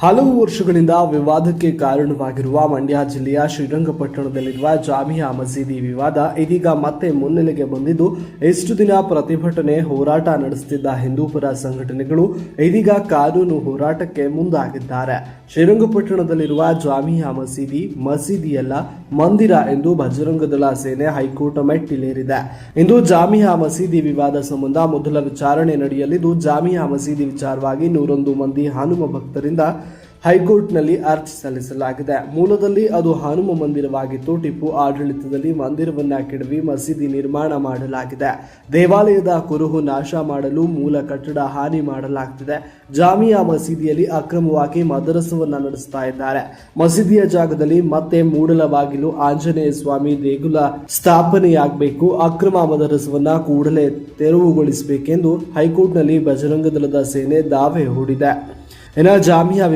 ಹಲವು ವರ್ಷಗಳಿಂದ ವಿವಾದಕ್ಕೆ ಕಾರಣವಾಗಿರುವ ಮಂಡ್ಯ ಜಿಲ್ಲೆಯ ಶ್ರೀರಂಗಪಟ್ಟಣದಲ್ಲಿರುವ ಜಾಮಿಯಾ ಮಸೀದಿ ವಿವಾದ ಇದೀಗ ಮತ್ತೆ ಮುನ್ನೆಲೆಗೆ ಬಂದಿದ್ದು, ಇಷ್ಟು ದಿನ ಪ್ರತಿಭಟನೆ ಹೋರಾಟ ನಡೆಸುತ್ತಿದ್ದ ಹಿಂದೂಪರ ಸಂಘಟನೆಗಳು ಇದೀಗ ಕಾನೂನು ಹೋರಾಟಕ್ಕೆ ಮುಂದಾಗಿದ್ದಾರೆ. ಶ್ರೀರಂಗಪಟ್ಟಣದಲ್ಲಿರುವ ಜಾಮಿಯಾ ಮಸೀದಿಯಲ್ಲ ಮಂದಿರ ಎಂದು ಬಜರಂಗದಳ ಸೇನೆ ಹೈಕೋರ್ಟ್ ಮೆಟ್ಟಿಲೇರಿದೆ. ಇಂದು ಜಾಮಿಯಾ ಮಸೀದಿ ವಿವಾದ ಸಂಬಂಧ ಮೊದಲ ವಿಚಾರಣೆ ನಡೆಯಲಿದ್ದು, ಜಾಮಿಯಾ ಮಸೀದಿ ವಿಚಾರವಾಗಿ 101 ಮಂದಿ ಹನುಮ ಭಕ್ತರಿಂದ ಹೈಕೋರ್ಟ್ನಲ್ಲಿ ಅರ್ಜಿ ಸಲ್ಲಿಸಲಾಗಿದೆ. ಮೂಲದಲ್ಲಿ ಅದು ಹನುಮ ಮಂದಿರವಾಗಿತ್ತು. ಟಿಪ್ಪು ಆಡಳಿತದಲ್ಲಿ ಮಂದಿರವನ್ನ ಕೆಡವಿ ಮಸೀದಿ ನಿರ್ಮಾಣ ಮಾಡಲಾಗಿದೆ. ದೇವಾಲಯದ ಕುರುಹು ನಾಶ ಮಾಡಲು ಮೂಲ ಕಟ್ಟಡ ಹಾನಿ ಮಾಡಲಾಗುತ್ತಿದೆ. ಜಾಮಿಯಾ ಮಸೀದಿಯಲ್ಲಿ ಅಕ್ರಮವಾಗಿ ಮದರಸವನ್ನ ನಡೆಸ್ತಾ ಇದ್ದಾರೆ. ಮಸೀದಿಯ ಜಾಗದಲ್ಲಿ ಮತ್ತೆ ಮೂಡಲಬಾಗಿಲು ಆಂಜನೇಯ ಸ್ವಾಮಿ ದೇಗುಲ ಸ್ಥಾಪನೆಯಾಗಬೇಕು. ಅಕ್ರಮ ಮದರಸವನ್ನ ಕೂಡಲೇ ತೆರವುಗೊಳಿಸಬೇಕೆಂದು ಹೈಕೋರ್ಟ್ನಲ್ಲಿ ಬಜರಂಗದಳದ ಸೇನೆ ದಾವೆ ಹೂಡಿದೆ. ಜಾಮಿಯಾ